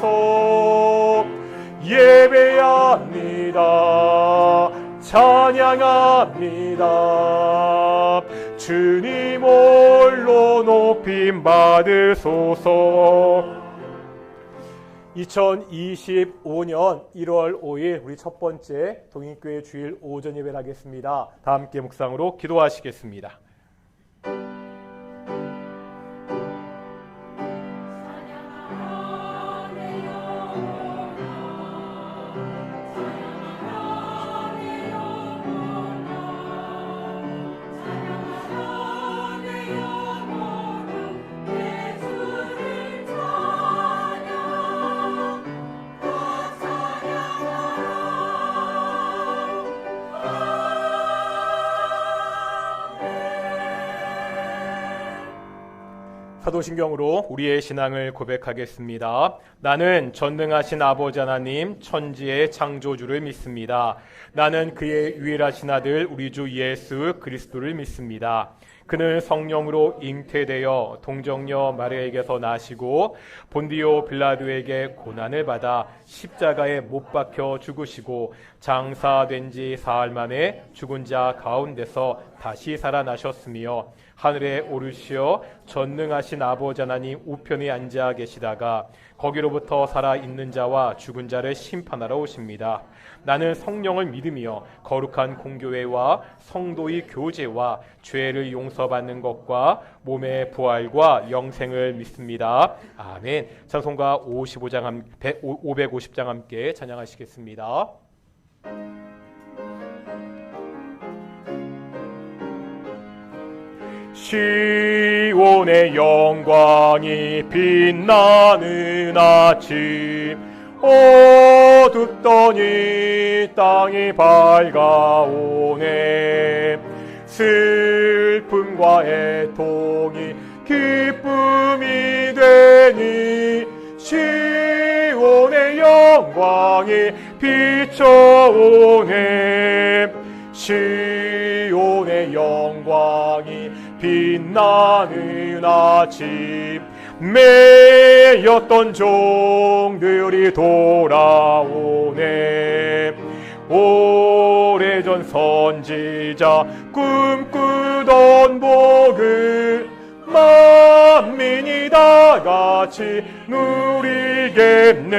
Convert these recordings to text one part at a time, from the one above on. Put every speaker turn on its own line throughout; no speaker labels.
받으소서. 예배합니다. 찬양합니다. 주님 홀로 높임 받으소서. 2025년 1월 5일 우리 첫 번째 동인교회 주일 오전 예배를 하겠습니다. 다 함께 묵상으로 기도하시겠습니다. 사도신경으로 우리의 신앙을 고백하겠습니다. 나는 전능하신 아버지 하나님 천지의 창조주를 믿습니다. 나는 그의 유일하신 아들 우리 주 예수 그리스도를 믿습니다. 그는 성령으로 잉태되어 동정녀 마리아에게서 나시고 본디오 빌라도에게 고난을 받아 십자가에 못 박혀 죽으시고 장사된 지 사흘 만에 죽은 자 가운데서 다시 살아나셨으며 하늘에 오르시어 전능하신 아버지 하나님 우편에 앉아 계시다가 거기로부터 살아있는 자와 죽은 자를 심판하러 오십니다. 나는 성령을 믿으며 거룩한 공교회와 성도의 교제와 죄를 용서받는 것과 몸의 부활과 영생을 믿습니다. 아멘. 찬송가 550장 함께 찬양하시겠습니다. 시온의 영광이 빛나는 아침 어둡던 이 땅이 밝아오네. 슬픔과 애통이 기쁨이 되니 시온의 영광이 비춰오네. 시온의 영광이 빛나는 아침 매였던 종들이 돌아오네. 오래전 선지자 꿈꾸던 복을 만민이 다같이 누리겠네.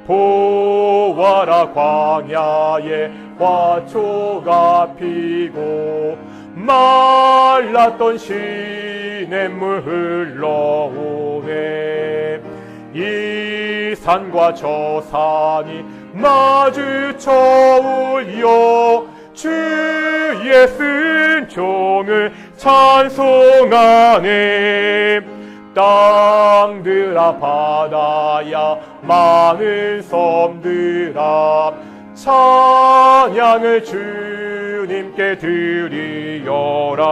보아라 광야에 화초가 피고 말랐던 시냇물 흘러오네. 이 산과 저 산이 마주쳐 울려 주의 쓴 종을 찬송하네. 땅들아 바다야 많은 섬들아 찬양을 주님께 드리어라.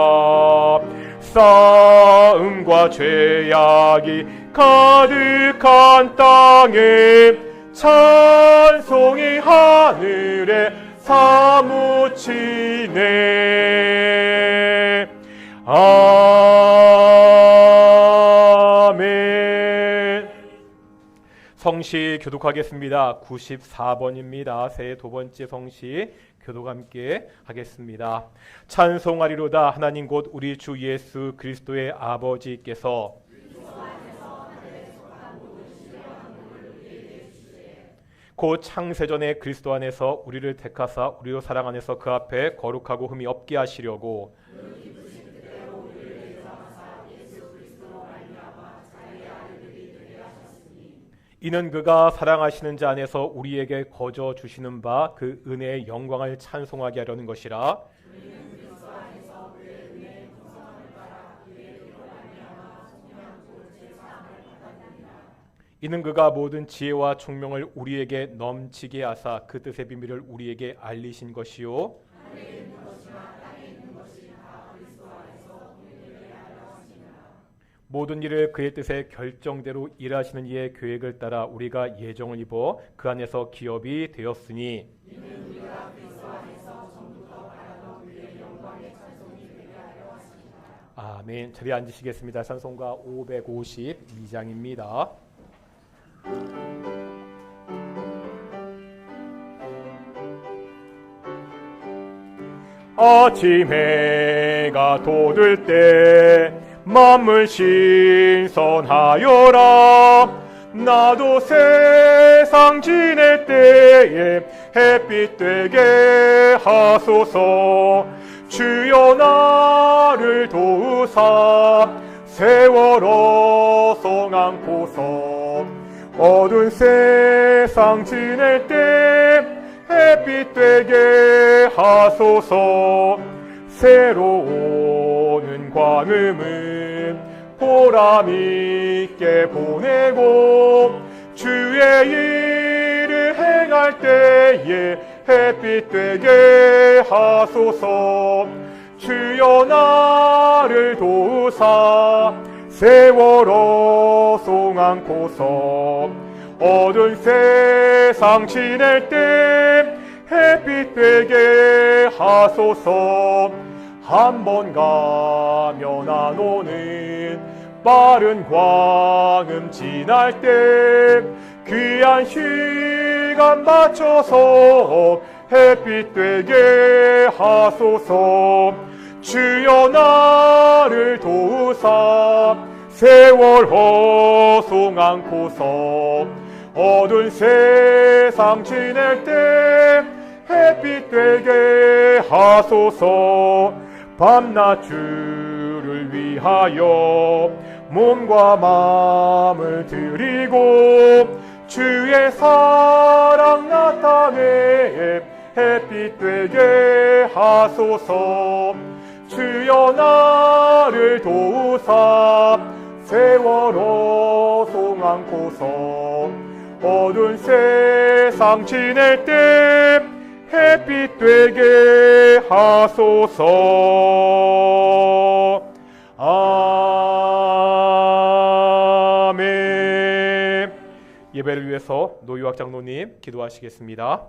싸움과 죄악이 가득한 땅에 찬송이 하늘에 사무치네. 아멘. 성시 교독하겠습니다. 94번입니다. 새해 두 번째 성시 교독 함께 하겠습니다. 찬송하리로다 하나님 곧 우리 주 예수 그리스도의 아버지께서 곧 창세전에 그리스도 안에서 우리를 택하사 우리로 사랑 안에서 그 앞에 거룩하고 흠이 없게 하시려고 이는 그가 사랑하시는 자 안에서 우리에게 거저 주시는 바 그 은혜의 영광을 찬송하게 하려는 것이라. 이는 그가 모든 지혜와 총명을 우리에게 넘치게 하사 그 뜻의 비밀을 우리에게 알리신 것이요 모든 일을 그의 뜻의 결정대로 일하시는 이의 계획을 따라 우리가 예정을 입어 그 안에서 기업이 되었으니 아멘. 자리에 앉으시겠습니다. 찬송가 552장입니다. 아침 해가 돋을 때 만물 신선하여라. 나도 세상 지낼 때에 햇빛 되게 하소서. 주여 나를 도우사 세월 어송 않고서 어두운 세상 지낼 때 햇빛 되게 하소서. 새로 오는 광음은 보람 있게 보내고 주의 일을 행할 때에 햇빛 되게 하소서. 주여 나를 도우사 세월 어송 않고서 어두운 세상 지낼 때 햇빛 되게 하소서. 한 번 가면 안 오는 빠른 광음 지날 때 귀한 시간 맞춰서 햇빛 되게 하소서. 주여 나를 도우사 세월 허송 않고서 어두운 세상 지낼 때 햇빛 되게 하소서. 밤낮 주를 위하여 몸과 마음을 드리고 주의 사랑 나타내 햇빛 되게 하소서. 주여 나를 도우사 세월 어송 않고서 어두운 세상 지낼 때 햇빛 되게 하소서. 아멘. 예배를 위해서 노유학 장로님 기도하시겠습니다.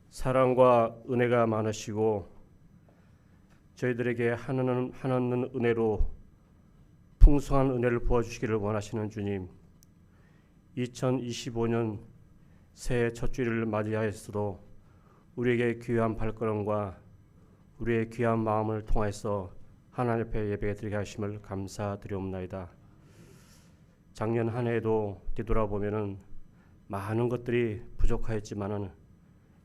사랑과 은혜가 많으시고 저희들에게 한없는 은혜로 풍성한 은혜를 부어주시기를 원하시는 주님, 2025년 새해 첫 주일을 맞이하였어도 우리에게 귀한 발걸음과 우리의 귀한 마음을 통해서 하나님 앞에 예배 드리게 하심을 감사드리옵나이다. 작년 한 해에도 뒤돌아보면은 많은 것들이 부족하였지만은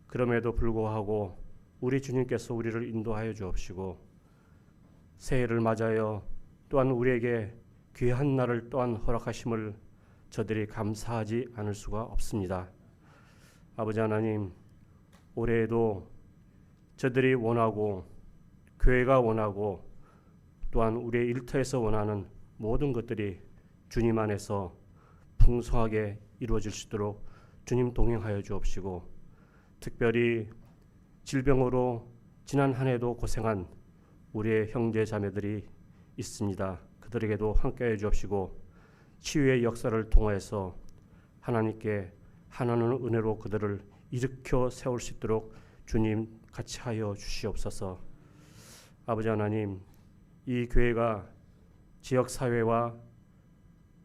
그럼에도 불구하고 우리 주님께서 우리를 인도하여 주옵시고 새해를 맞아요 또한 우리에게 귀한 날을 또한 허락하심을 저들이 감사하지 않을 수가 없습니다. 아버지 하나님, 올해에도 저들이 원하고 교회가 원하고 또한 우리의 일터에서 원하는 모든 것들이 주님 안에서 풍성하게 이루어질 수 있도록 주님 동행하여 주옵시고 특별히 질병으로 지난 한 해도 고생한 우리의 형제 자매들이 있습니다. 그들에게도 함께해 주옵시고 치유의 역사를 통해서 하나님께 하나님의 은혜로 그들을 일으켜 세울 수 있도록 주님 같이 하여 주시옵소서. 아버지 하나님, 이 교회가 지역사회와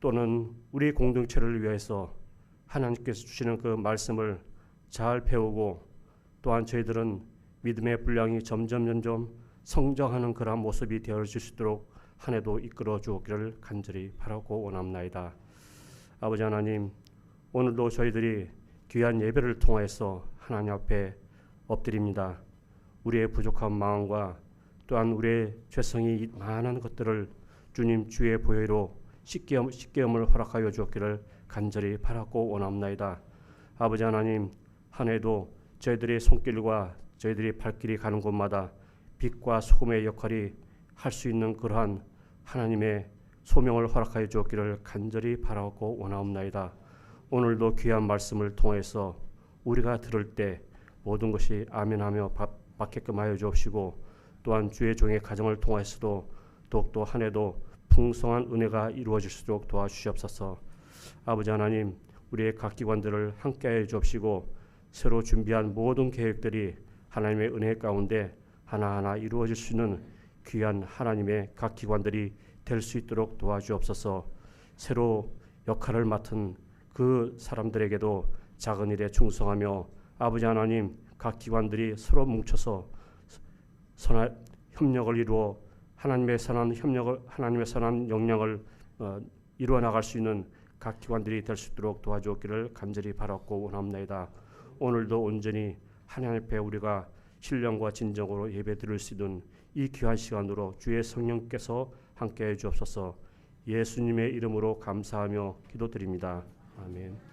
또는 우리 공동체를 위해서 하나님께서 주시는 그 말씀을 잘 배우고 또한 저희들은 믿음의 분량이 점점 성장하는 그러한 모습이 되어질 수 있도록 한 해도 이끌어 주옵기를 간절히 바라고 원합나이다. 아버지 하나님, 오늘도 저희들이 귀한 예배를 통해서 하나님 앞에 엎드립니다. 우리의 부족한 마음과 또한 우리의 죄성이 많은 것들을 주님 주의 보혈로 씻게움을 허락하여 주옵기를 간절히 바라고 원합나이다. 아버지 하나님, 한 해도 저희들의 손길과 저희들이 발길이 가는 곳마다 빛과 소금의 역할이 할 수 있는 그러한 하나님의 소명을 허락하여 주옵기를 간절히 바라고 원하옵나이다. 오늘도 귀한 말씀을 통해서 우리가 들을 때 모든 것이 아멘하며 받게끔 하여 주옵시고 또한 주의 종의 가정을 통해서도 더욱더 한 해도 풍성한 은혜가 이루어질 수 있도록 도와주시옵소서. 아버지 하나님, 우리의 각 기관들을 함께하여 주옵시고 새로 준비한 모든 계획들이 하나님의 은혜 가운데 하나하나 이루어질 수 있는 귀한 하나님의 각 기관들이 될 수 있도록 도와주옵소서. 새로 역할을 맡은 그 사람들에게도 작은 일에 충성하며 아버지 하나님 각 기관들이 서로 뭉쳐서 협력을 이루어 하나님의 선한 역량을 이루어 나갈 수 있는 각 기관들이 될 수 있도록 도와주옵기를 간절히 바랐고 원합니다. 오늘도 온전히 하나님 앞에 우리가 신령과 진정으로 예배 드릴 수 있는 이 귀한 시간으로 주의 성령께서 함께해 주옵소서. 예수님의 이름으로 감사하며 기도드립니다. 아멘.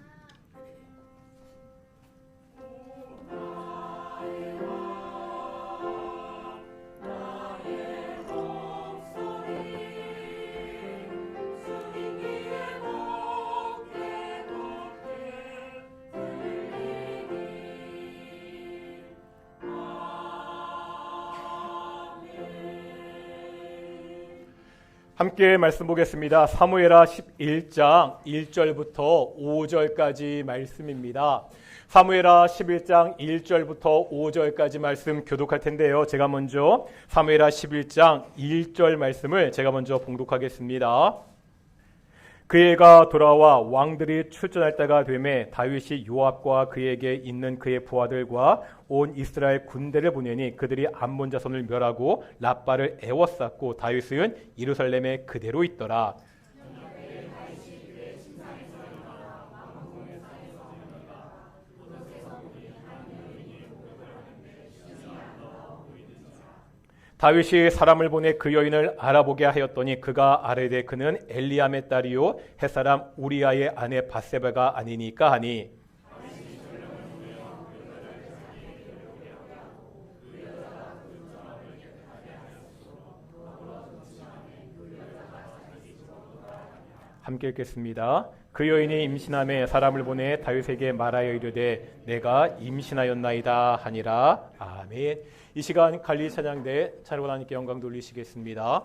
함께 말씀 보겠습니다. 사무엘하 11장 1절부터 5절까지 말씀입니다. 사무엘하 11장 1절부터 5절까지 말씀 교독할 텐데요. 제가 먼저 사무엘하 11장 1절 말씀을 제가 먼저 봉독하겠습니다. 그 해가 돌아와 왕들이 출전할 때가 되매 다윗이 요압과 그에게 있는 그의 부하들과 온 이스라엘 군대를 보내니 그들이 암몬 자손을 멸하고 랍바를 애워쌌고 다윗은 예루살렘에 그대로 있더라. 다윗이 사람을 보내 그 여인을 알아보게 하였더니 그가 아뢰되 그는 엘리암의 딸이요 햇사람 우리아의 아내 바세바가 아니니까 하니 함께 읽겠습니다. 그 여인이 임신함에 사람을 보내 다윗에게 말하여 이르되 내가 임신하였나이다 하니라. 아멘. 이 시간 갈리 찬양대 찬양을 하나님께 영광 돌리시겠습니다.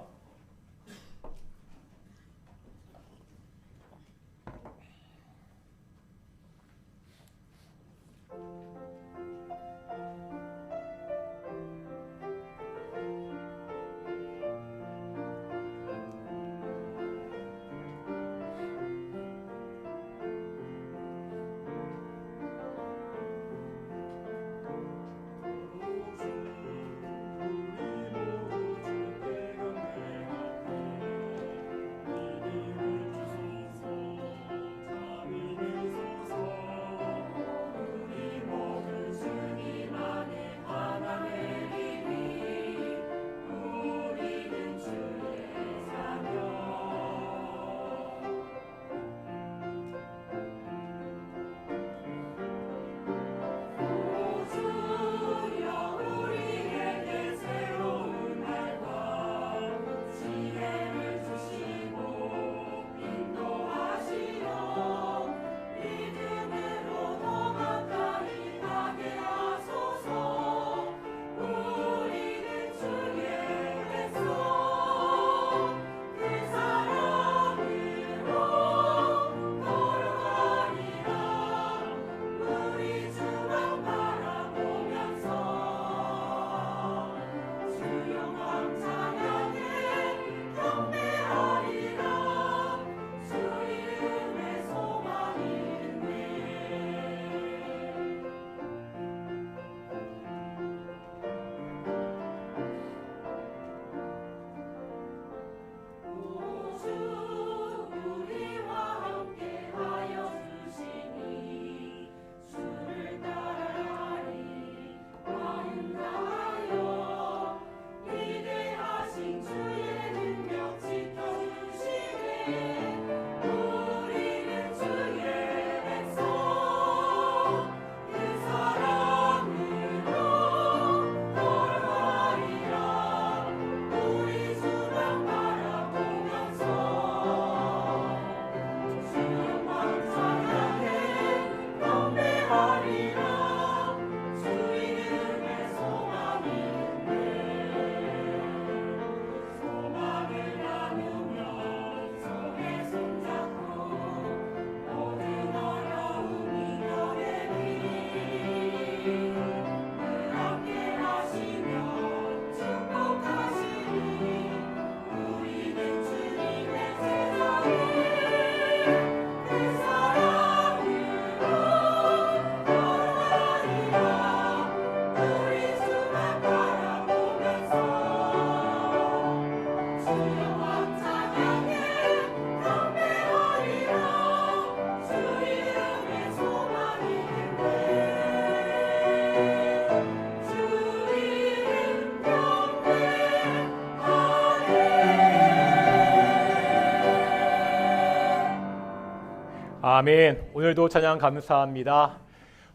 아멘. 오늘도 찬양 감사합니다.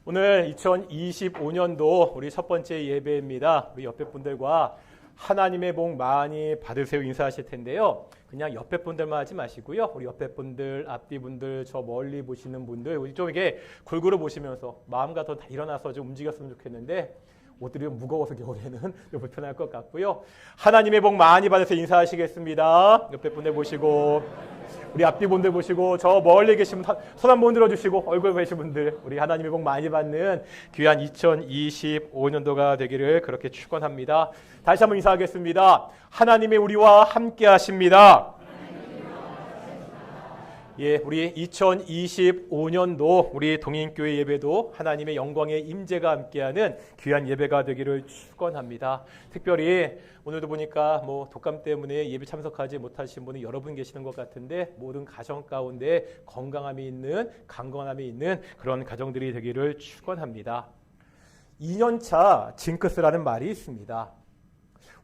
오늘 2025년도 우리 첫 번째 예배입니다. 우리 옆에 분들과 하나님의 복 많이 받으세요 인사하실 텐데요. 그냥 옆에 분들만 하지 마시고요. 우리 옆에 분들, 앞뒤 분들, 저 멀리 보시는 분들 우리 좀 이게 골고루 보시면서 마음과 더 다 일어나서 좀 움직였으면 좋겠는데 옷들이 무거워서 겨울에는 좀 불편할 것 같고요. 하나님의 복 많이 받으세요 인사하시겠습니다. 옆에 분들 보시고 우리 앞뒤 분들 보시고 저 멀리 계신 분 손 한 번 들어주시고 얼굴 보이신 분들 우리 하나님의 복 많이 받는 귀한 2025년도가 되기를 그렇게 축원합니다. 다시 한번 인사하겠습니다. 하나님의 우리와 함께 하십니다. 예, 우리 2025년도 우리 동인교회 예배도 하나님의 영광의 임재가 함께하는 귀한 예배가 되기를 축원합니다. 특별히 오늘도 보니까 독감 때문에 예배 참석하지 못하신 분이 여러 분 계시는 것 같은데 모든 가정 가운데 건강함이 있는 강건함이 있는 그런 가정들이 되기를 축원합니다. 2년차 징크스라는 말이 있습니다.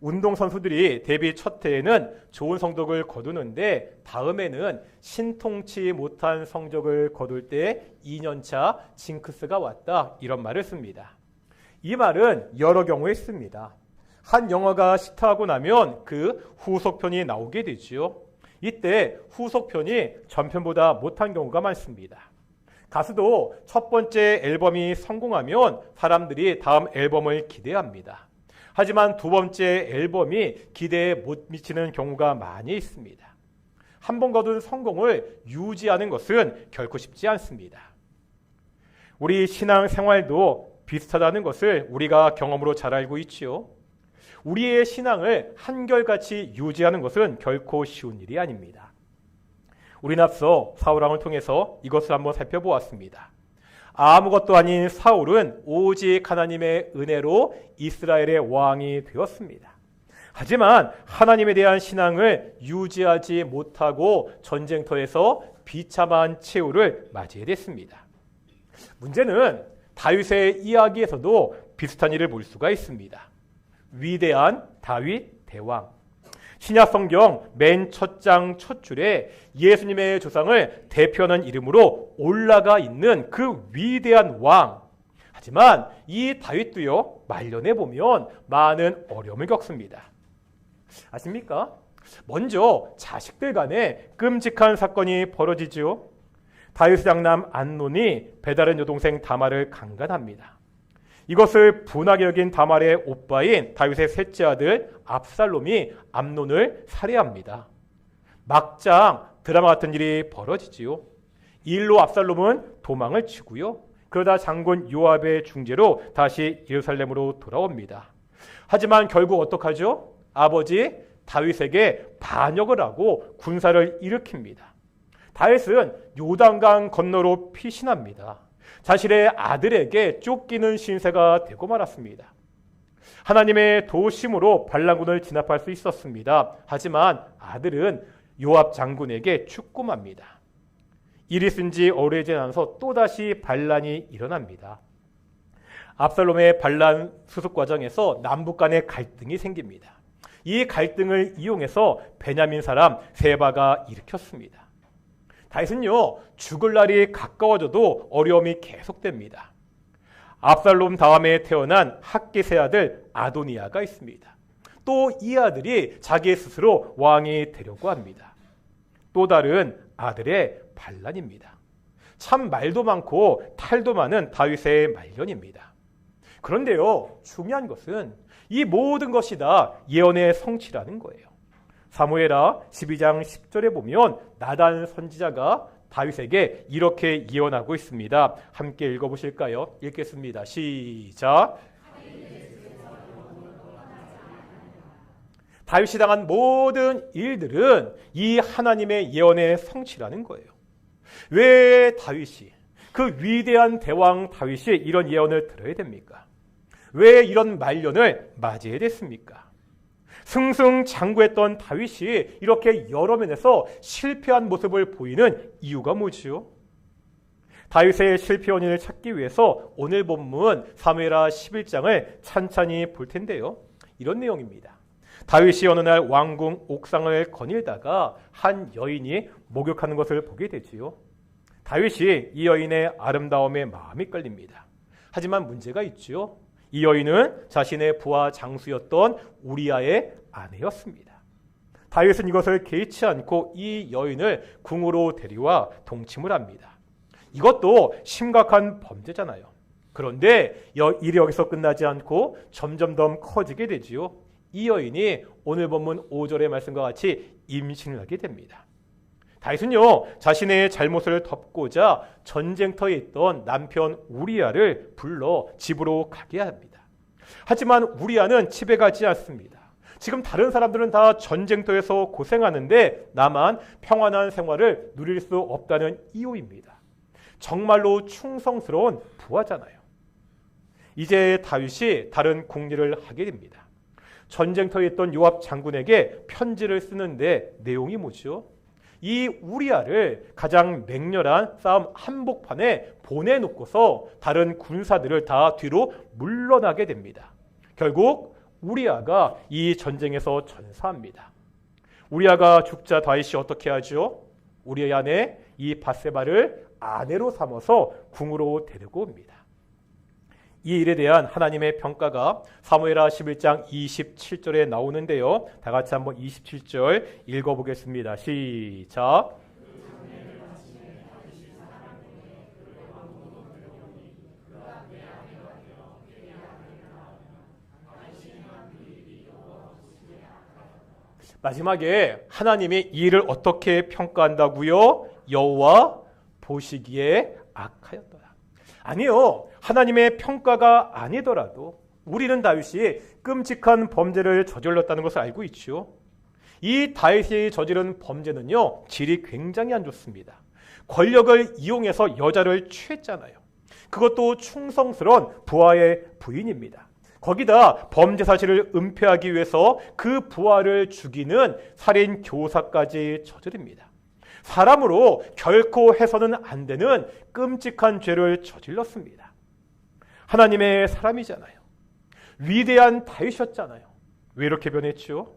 운동선수들이 데뷔 첫 해에는 좋은 성적을 거두는데 다음에는 신통치 못한 성적을 거둘 때 2년차 징크스가 왔다 이런 말을 씁니다. 이 말은 여러 경우에 씁니다. 한 영화가 히트하고 나면 그 후속편이 나오게 되지요. 이때 후속편이 전편보다 못한 경우가 많습니다. 가수도 첫 번째 앨범이 성공하면 사람들이 다음 앨범을 기대합니다. 하지만 두 번째 앨범이 기대에 못 미치는 경우가 많이 있습니다. 한 번 거둔 성공을 유지하는 것은 결코 쉽지 않습니다. 우리 신앙 생활도 비슷하다는 것을 우리가 경험으로 잘 알고 있지요. 우리의 신앙을 한결같이 유지하는 것은 결코 쉬운 일이 아닙니다. 우리는 앞서 사울왕을 통해서 이것을 한번 살펴보았습니다. 아무것도 아닌 사울은 오직 하나님의 은혜로 이스라엘의 왕이 되었습니다. 하지만 하나님에 대한 신앙을 유지하지 못하고 전쟁터에서 비참한 최후를 맞이해야 됐습니다. 문제는 다윗의 이야기에서도 비슷한 일을 볼 수가 있습니다. 위대한 다윗 대왕. 신약 성경 맨 첫 장 첫 줄에 예수님의 조상을 대표하는 이름으로 올라가 있는 그 위대한 왕. 하지만 이 다윗도요, 말년에 보면 많은 어려움을 겪습니다. 아십니까? 먼저 자식들 간에 끔찍한 사건이 벌어지죠. 다윗의 장남 암논이 배다른 여동생 다말을 강간합니다. 이것을 분하게 여긴 다말의 오빠인 다윗의 셋째 아들 압살롬이 암논을 살해합니다. 막장 드라마 같은 일이 벌어지지요. 이 일로 압살롬은 도망을 치고요. 그러다 장군 요압의 중재로 다시 예루살렘으로 돌아옵니다. 하지만 결국 어떡하죠? 아버지 다윗에게 반역을 하고 군사를 일으킵니다. 다윗은 요단강 건너로 피신합니다. 자신의 아들에게 쫓기는 신세가 되고 말았습니다. 하나님의 도우심으로 반란군을 진압할 수 있었습니다. 하지만 아들은 요압 장군에게 죽고맙니다. 일이 쓴지 오래지 않아서 또다시 반란이 일어납니다. 압살롬의 반란 수습 과정에서 남북 간의 갈등이 생깁니다. 이 갈등을 이용해서 베냐민 사람 세바가 일으켰습니다. 다윗은요, 죽을 날이 가까워져도 어려움이 계속됩니다. 압살롬 다음에 태어난 핫깃의 아들 아도니아가 있습니다. 또 이 아들이 자기 스스로 왕이 되려고 합니다. 또 다른 아들의 반란입니다. 참 말도 많고 탈도 많은 다윗의 말년입니다. 그런데요, 중요한 것은 이 모든 것이 다 예언의 성취라는 거예요. 사무엘하 12장 10절에 보면 나단 선지자가 다윗에게 이렇게 예언하고 있습니다. 함께 읽어보실까요? 읽겠습니다. 시작. 다윗이 당한 모든 일들은 이 하나님의 예언의 성취라는 거예요. 왜 다윗이, 그 위대한 대왕 다윗이 이런 예언을 들어야 됩니까? 왜 이런 말년을 맞이해야 됐습니까? 승승장구했던 다윗이 이렇게 여러 면에서 실패한 모습을 보이는 이유가 뭐지요? 다윗의 실패 원인을 찾기 위해서 오늘 본문 사무엘하 11장을 찬찬히 볼 텐데요. 이런 내용입니다. 다윗이 어느 날 왕궁 옥상을 거닐다가 한 여인이 목욕하는 것을 보게 되지요. 다윗이 이 여인의 아름다움에 마음이 끌립니다. 하지만 문제가 있죠. 이 여인은 자신의 부하 장수였던 우리아의 아내였습니다. 다윗은 이것을 개의치 않고 이 여인을 궁으로 데려와 동침을 합니다. 이것도 심각한 범죄잖아요. 그런데 일이 여기서 끝나지 않고 점점 더 커지게 되지요. 이 여인이 오늘 본문 5절의 말씀과 같이 임신을 하게 됩니다. 다윗은요, 자신의 잘못을 덮고자 전쟁터에 있던 남편 우리아를 불러 집으로 가게 합니다. 하지만 우리아는 집에 가지 않습니다. 지금 다른 사람들은 다 전쟁터에서 고생하는데 나만 평안한 생활을 누릴 수 없다는 이유입니다. 정말로 충성스러운 부하잖아요. 이제 다윗이 다른 궁리를 하게 됩니다. 전쟁터에 있던 요압 장군에게 편지를 쓰는데 내용이 뭐죠? 이 우리아를 가장 맹렬한 싸움 한복판에 보내놓고서 다른 군사들을 다 뒤로 물러나게 됩니다. 결국 우리아가 이 전쟁에서 전사합니다. 우리아가 죽자 다윗이 어떻게 하죠? 우리아의 아내 이 밧세바를 아내로 삼아서 궁으로 데리고 옵니다. 이 일에 대한 하나님의 평가가 사무엘하 11장 27절에 나오는데요. 다 같이 한번 27절 읽어보겠습니다. 시작. 마지막에 하나님이 이 일을 어떻게 평가한다고요? 여호와 보시기에 악하였더라. 아니요. 하나님의 평가가 아니더라도 우리는 다윗이 끔찍한 범죄를 저질렀다는 것을 알고 있죠. 이 다윗이 저지른 범죄는요, 질이 굉장히 안 좋습니다. 권력을 이용해서 여자를 취했잖아요. 그것도 충성스러운 부하의 부인입니다. 거기다 범죄 사실을 은폐하기 위해서 그 부하를 죽이는 살인 교사까지 저지릅니다. 사람으로 결코 해서는 안 되는 끔찍한 죄를 저질렀습니다. 하나님의 사람이잖아요. 위대한 다윗이었잖아요. 왜 이렇게 변했죠?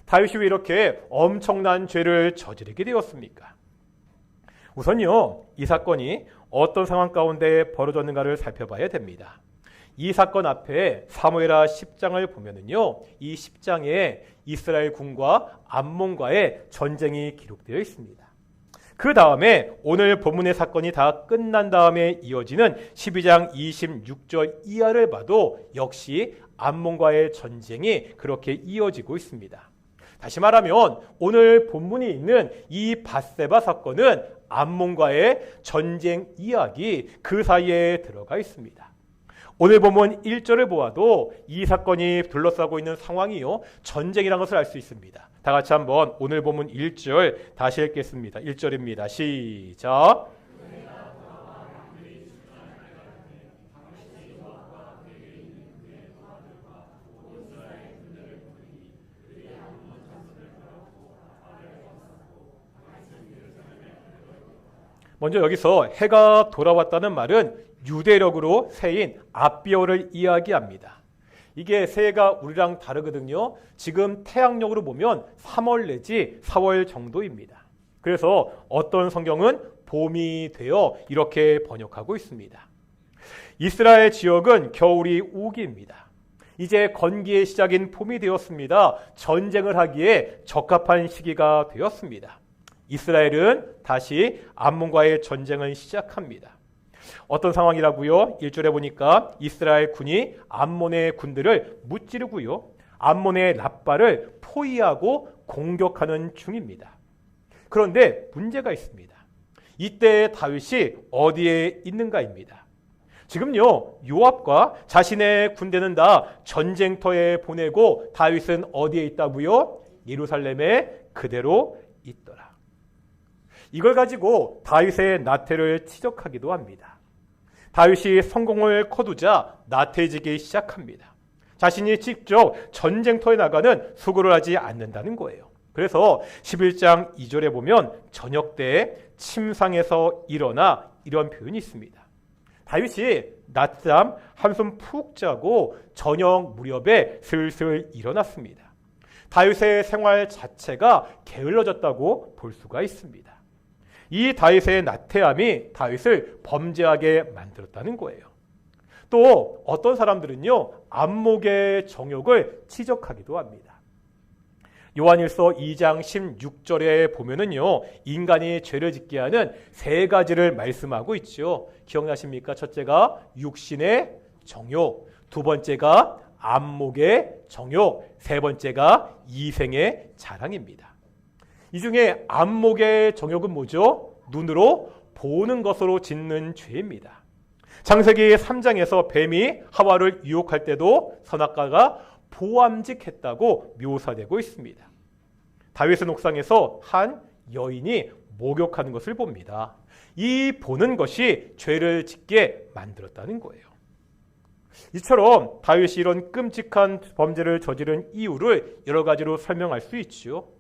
다윗이 왜 이렇게 엄청난 죄를 저지르게 되었습니까? 우선요, 이 사건이 어떤 상황 가운데 벌어졌는가를 살펴봐야 됩니다. 이 사건 앞에 사무엘하 10장을 보면은요, 이 10장에 이스라엘 군과 암몬과의 전쟁이 기록되어 있습니다. 그 다음에 오늘 본문의 사건이 다 끝난 다음에 이어지는 12장 26절 이하를 봐도 역시 암몬과의 전쟁이 그렇게 이어지고 있습니다. 다시 말하면 오늘 본문이 있는 이 밧세바 사건은 암몬과의 전쟁 이야기 그 사이에 들어가 있습니다. 오늘 본문 1절을 보아도 이 사건이 둘러싸고 있는 상황이요, 전쟁이라는 것을 알 수 있습니다. 다 같이 한번 오늘 본문 1절 다시 읽겠습니다. 1절입니다. 시작. 먼저 여기서 해가 돌아왔다는 말은 유대력으로 새인 아비어를 이야기합니다. 이게 새해가 우리랑 다르거든요. 지금 태양력으로 보면 3월 내지 4월 정도입니다. 그래서 어떤 성경은 봄이 되어 이렇게 번역하고 있습니다. 이스라엘 지역은 겨울이 오기입니다. 이제 건기의 시작인 봄이 되었습니다. 전쟁을 하기에 적합한 시기가 되었습니다. 이스라엘은 다시 암몬과의 전쟁을 시작합니다. 어떤 상황이라고요? 1절에 보니까 이스라엘 군이 암몬의 군들을 무찌르고요, 암몬의 랍바를 포위하고 공격하는 중입니다. 그런데 문제가 있습니다. 이때 다윗이 어디에 있는가입니다. 지금요, 요압과 자신의 군대는 다 전쟁터에 보내고 다윗은 어디에 있다고요? 예루살렘에 그대로 있더라. 이걸 가지고 다윗의 나태를 지적하기도 합니다. 다윗이 성공을 거두자 나태해지기 시작합니다. 자신이 직접 전쟁터에 나가는 수고를 하지 않는다는 거예요. 그래서 11장 2절에 보면 저녁 때 침상에서 일어나 이런 표현이 있습니다. 다윗이 낮잠 한숨 푹 자고 저녁 무렵에 슬슬 일어났습니다. 다윗의 생활 자체가 게을러졌다고 볼 수가 있습니다. 이 다윗의 나태함이 다윗을 범죄하게 만들었다는 거예요. 또 어떤 사람들은요, 안목의 정욕을 지적하기도 합니다. 요한일서 2장 16절에 보면은요, 인간이 죄를 짓게 하는 세 가지를 말씀하고 있죠. 기억나십니까? 첫째가 육신의 정욕, 두 번째가 안목의 정욕, 세 번째가 이생의 자랑입니다. 이 중에 안목의 정욕은 뭐죠? 눈으로 보는 것으로 짓는 죄입니다. 창세기 3장에서 뱀이 하와를 유혹할 때도 선악과가 보암직했다고 묘사되고 있습니다. 다윗의 옥상에서 한 여인이 목욕하는 것을 봅니다. 이 보는 것이 죄를 짓게 만들었다는 거예요. 이처럼 다윗이 이런 끔찍한 범죄를 저지른 이유를 여러 가지로 설명할 수 있죠.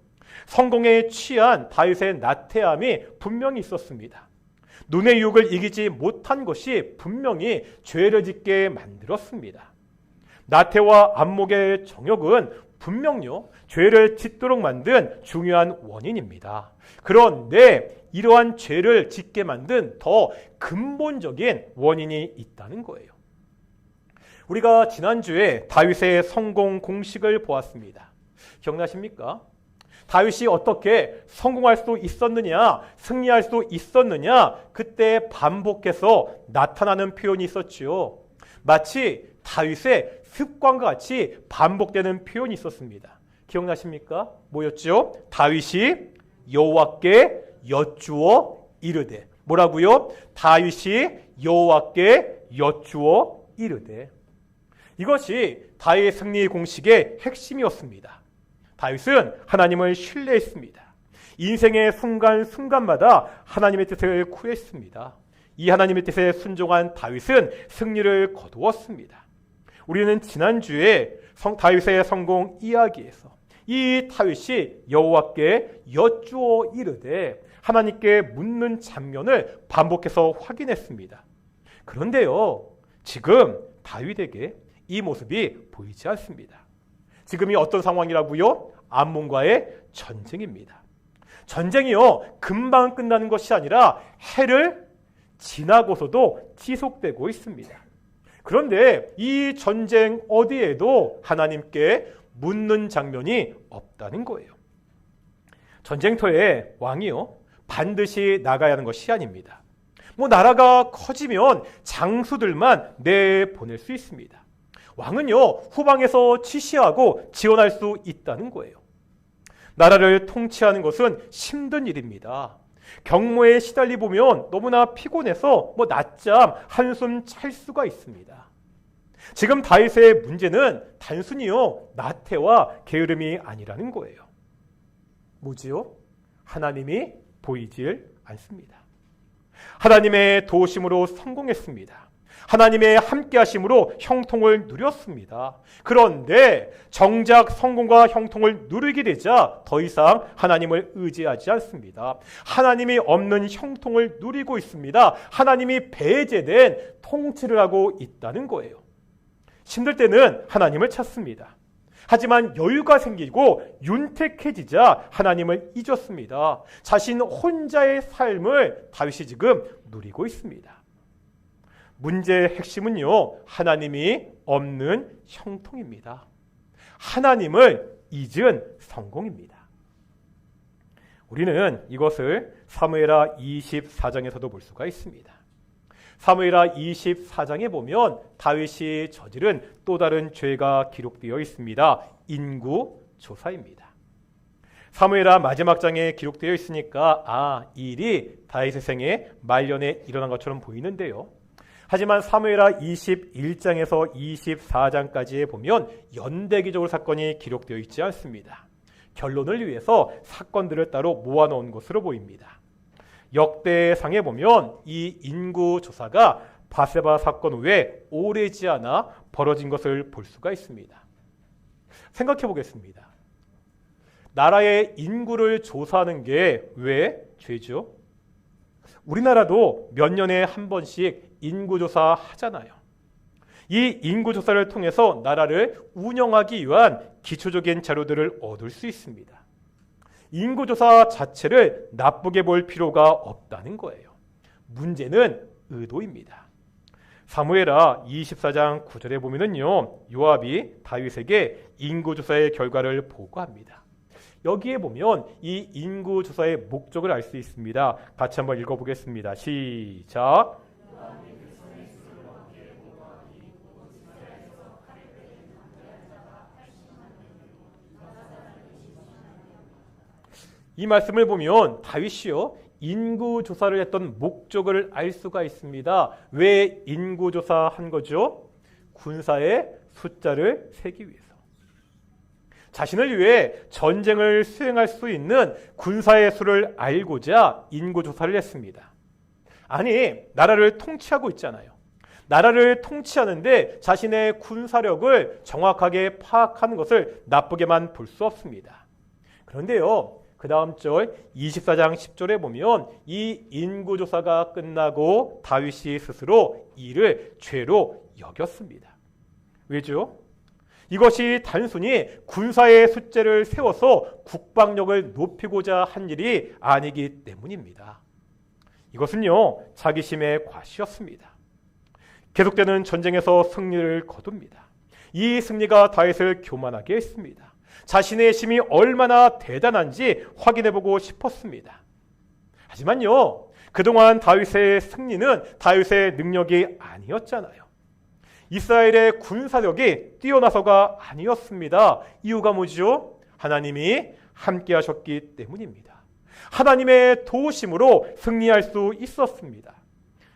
성공에 취한 다윗의 나태함이 분명히 있었습니다. 눈의 유혹을 이기지 못한 것이 분명히 죄를 짓게 만들었습니다. 나태와 안목의 정욕은 분명요, 죄를 짓도록 만든 중요한 원인입니다. 그런데 이러한 죄를 짓게 만든 더 근본적인 원인이 있다는 거예요. 우리가 지난주에 다윗의 성공 공식을 보았습니다. 기억나십니까? 다윗이 어떻게 성공할 수 있었느냐, 승리할 수 있었느냐, 그때 반복해서 나타나는 표현이 있었지요. 마치 다윗의 습관과 같이 반복되는 표현이 있었습니다. 기억나십니까? 뭐였죠? 다윗이 여호와께 여쭈어 이르되. 뭐라고요? 다윗이 여호와께 여쭈어 이르되. 이것이 다윗의 승리 공식의 핵심이었습니다. 다윗은 하나님을 신뢰했습니다. 인생의 순간순간마다 하나님의 뜻을 구했습니다. 이 하나님의 뜻에 순종한 다윗은 승리를 거두었습니다. 우리는 지난주에 다윗의 성공 이야기에서 이 다윗이 여호와께 여쭈어 이르되 하나님께 묻는 장면을 반복해서 확인했습니다. 그런데요, 지금 다윗에게 이 모습이 보이지 않습니다. 지금이 어떤 상황이라고요? 암몬과의 전쟁입니다. 전쟁이요, 금방 끝나는 것이 아니라 해를 지나고서도 지속되고 있습니다. 그런데 이 전쟁 어디에도 하나님께 묻는 장면이 없다는 거예요. 전쟁터에 왕이요, 반드시 나가야 하는 것이 아닙니다. 나라가 커지면 장수들만 내보낼 수 있습니다. 왕은요, 후방에서 지시하고 지원할 수 있다는 거예요. 나라를 통치하는 것은 힘든 일입니다. 경무에 시달리 보면 너무나 피곤해서 낮잠, 한숨 잘 수가 있습니다. 지금 다윗의 문제는 단순히요, 나태와 게으름이 아니라는 거예요. 뭐지요? 하나님이 보이질 않습니다. 하나님의 도우심으로 성공했습니다. 하나님의 함께하심으로 형통을 누렸습니다. 그런데 정작 성공과 형통을 누리게 되자 더 이상 하나님을 의지하지 않습니다. 하나님이 없는 형통을 누리고 있습니다. 하나님이 배제된 통치를 하고 있다는 거예요. 힘들 때는 하나님을 찾습니다. 하지만 여유가 생기고 윤택해지자 하나님을 잊었습니다. 자신 혼자의 삶을 다윗이 지금 누리고 있습니다. 문제의 핵심은요, 하나님이 없는 형통입니다. 하나님을 잊은 성공입니다. 우리는 이것을 사무엘하 24장에서도 볼 수가 있습니다. 사무엘하 24장에 보면 다윗이 저지른 또 다른 죄가 기록되어 있습니다. 인구조사입니다. 사무엘하 마지막 장에 기록되어 있으니까 이 일이 다윗의 생애 말년에 일어난 것처럼 보이는데요. 하지만 사무엘하 21장에서 24장까지에 보면 연대기적으로 사건이 기록되어 있지 않습니다. 결론을 위해서 사건들을 따로 모아놓은 것으로 보입니다. 역대상에 보면 이 인구조사가 바세바 사건 후에 오래지 않아 벌어진 것을 볼 수가 있습니다. 생각해 보겠습니다. 나라의 인구를 조사하는 게 왜 죄죠? 우리나라도 몇 년에 한 번씩 인구조사 하잖아요. 이 인구조사를 통해서 나라를 운영하기 위한 기초적인 자료들을 얻을 수 있습니다. 인구조사 자체를 나쁘게 볼 필요가 없다는 거예요. 문제는 의도입니다. 사무엘하 24장 9절에 보면은요, 요압이 다윗에게 인구조사의 결과를 보고합니다. 여기에 보면 이 인구조사의 목적을 알 수 있습니다. 같이 한번 읽어보겠습니다. 시작. 이 말씀을 보면 다윗이요, 인구조사를 했던 목적을 알 수가 있습니다. 왜 인구조사한 거죠? 군사의 숫자를 세기 위해서. 자신을 위해 전쟁을 수행할 수 있는 군사의 수를 알고자 인구조사를 했습니다. 아니, 나라를 통치하고 있잖아요. 나라를 통치하는데 자신의 군사력을 정확하게 파악하는 것을 나쁘게만 볼 수 없습니다. 그런데요, 그 다음 절 24장 10절에 보면 이 인구조사가 끝나고 다윗이 스스로 이를 죄로 여겼습니다. 왜죠? 이것이 단순히 군사의 숫자를 세워서 국방력을 높이고자 한 일이 아니기 때문입니다. 이것은요, 자기심의 과시였습니다. 계속되는 전쟁에서 승리를 거둡니다. 이 승리가 다윗을 교만하게 했습니다. 자신의 힘이 얼마나 대단한지 확인해보고 싶었습니다. 하지만요, 그동안 다윗의 승리는 다윗의 능력이 아니었잖아요. 이스라엘의 군사력이 뛰어나서가 아니었습니다. 이유가 뭐죠? 하나님이 함께 하셨기 때문입니다. 하나님의 도우심으로 승리할 수 있었습니다.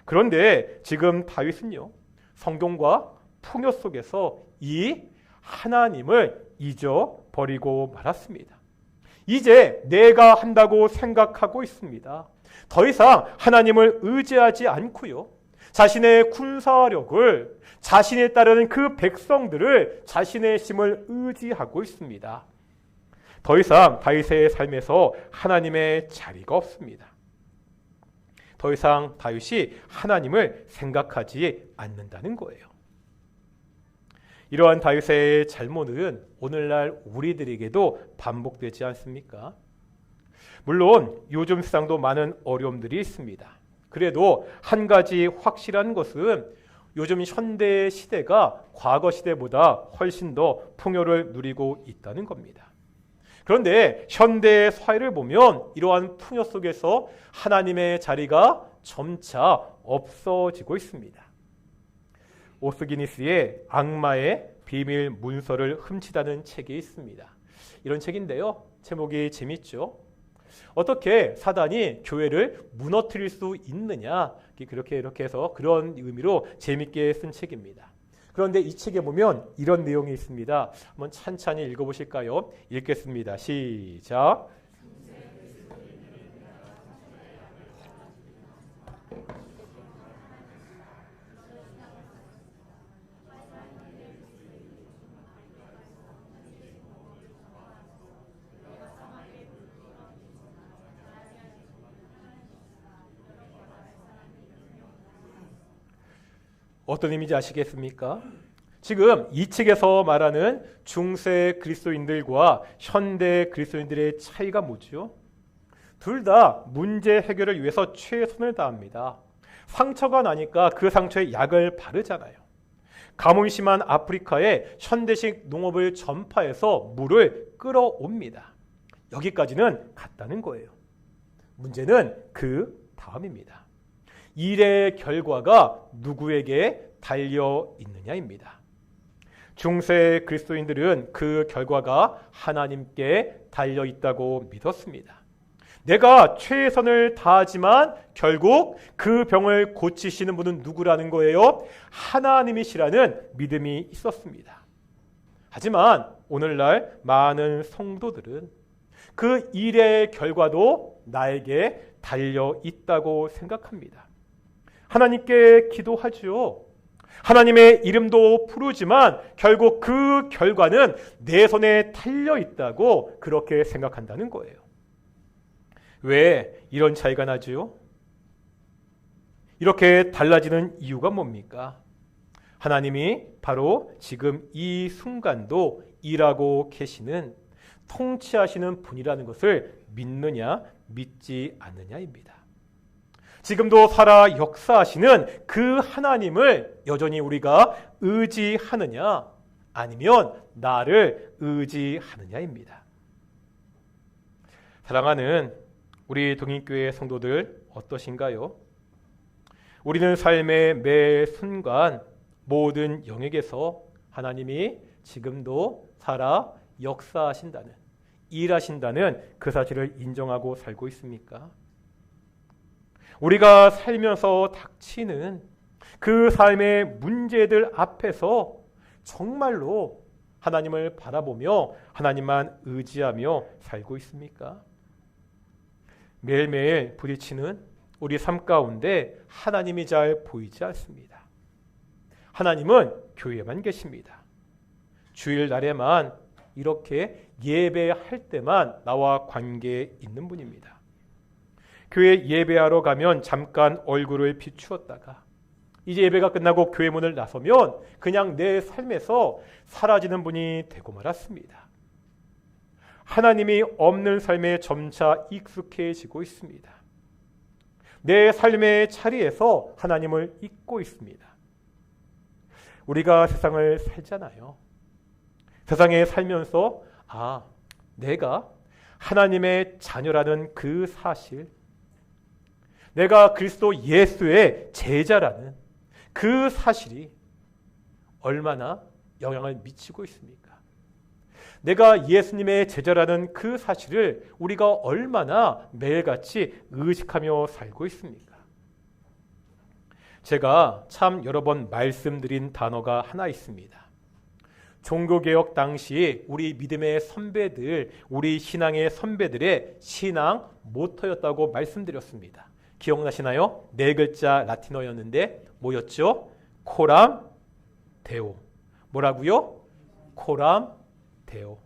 그런데 지금 다윗은요, 성경과 풍요 속에서 이 하나님을 잊어버리고 말았습니다. 이제 내가 한다고 생각하고 있습니다. 더 이상 하나님을 의지하지 않고요, 자신의 군사력을, 자신에 따르는 그 백성들을, 자신의 힘을 의지하고 있습니다. 더 이상 다윗의 삶에서 하나님의 자리가 없습니다. 더 이상 다윗이 하나님을 생각하지 않는다는 거예요. 이러한 다윗의 잘못은 오늘날 우리들에게도 반복되지 않습니까? 물론 요즘 세상도 많은 어려움들이 있습니다. 그래도 한 가지 확실한 것은 요즘 현대 시대가 과거 시대보다 훨씬 더 풍요를 누리고 있다는 겁니다. 그런데 현대 사회를 보면 이러한 풍요 속에서 하나님의 자리가 점차 없어지고 있습니다. 오스기니스의 악마의 비밀 문서를 훔치다는 책이 있습니다. 이런 책인데요, 제목이 재밌죠? 어떻게 사단이 교회를 무너뜨릴 수 있느냐, 이렇게 해서 그런 의미로 재밌게 쓴 책입니다. 그런데 이 책에 보면 이런 내용이 있습니다. 한번 찬찬히 읽어보실까요? 읽겠습니다. 시작. 어떤 의미인지 아시겠습니까? 지금 이 책에서 말하는 중세 그리스도인들과 현대 그리스도인들의 차이가 뭐죠? 둘 다 문제 해결을 위해서 최선을 다합니다. 상처가 나니까 그 상처에 약을 바르잖아요. 가뭄이 심한 아프리카에 현대식 농업을 전파해서 물을 끌어옵니다. 여기까지는 같다는 거예요. 문제는 그 다음입니다. 일의 결과가 누구에게 달려 있느냐입니다. 중세 그리스도인들은 그 결과가 하나님께 달려 있다고 믿었습니다. 내가 최선을 다하지만 결국 그 병을 고치시는 분은 누구라는 거예요? 하나님이시라는 믿음이 있었습니다. 하지만 오늘날 많은 성도들은 그 일의 결과도 나에게 달려 있다고 생각합니다. 하나님께 기도하죠. 하나님의 이름도 부르지만 결국 그 결과는 내 손에 달려 있다고 그렇게 생각한다는 거예요. 왜 이런 차이가 나죠? 이렇게 달라지는 이유가 뭡니까? 하나님이 바로 지금 이 순간도 일하고 계시는 통치하시는 분이라는 것을 믿느냐 믿지 않느냐입니다. 지금도 살아 역사하시는 그 하나님을 여전히 우리가 의지하느냐 아니면 나를 의지하느냐입니다. 사랑하는 우리 동인교회 성도들 어떠신가요? 우리는 삶의 매 순간 모든 영역에서 하나님이 지금도 살아 역사하신다는, 일하신다는 그 사실을 인정하고 살고 있습니까? 우리가 살면서 닥치는 그 삶의 문제들 앞에서 정말로 하나님을 바라보며 하나님만 의지하며 살고 있습니까? 매일매일 부딪히는 우리 삶 가운데 하나님이 잘 보이지 않습니다. 하나님은 교회에만 계십니다. 주일날에만 이렇게 예배할 때만 나와 관계 있는 분입니다. 교회 예배하러 가면 잠깐 얼굴을 비추었다가 이제 예배가 끝나고 교회 문을 나서면 그냥 내 삶에서 사라지는 분이 되고 말았습니다. 하나님이 없는 삶에 점차 익숙해지고 있습니다. 내 삶의 자리에서 하나님을 잊고 있습니다. 우리가 세상을 살잖아요. 세상에 살면서 내가 하나님의 자녀라는 그 사실, 내가 그리스도 예수의 제자라는 그 사실이 얼마나 영향을 미치고 있습니까? 내가 예수님의 제자라는 그 사실을 우리가 얼마나 매일같이 의식하며 살고 있습니까? 제가 참 여러 번 말씀드린 단어가 하나 있습니다. 종교개혁 당시 우리 믿음의 선배들, 우리 신앙의 선배들의 신앙 모토였다고 말씀드렸습니다. 기억나시나요? 4글자 라틴어였는데 뭐였죠? 코람 데오. 뭐라고요? 코람 데오.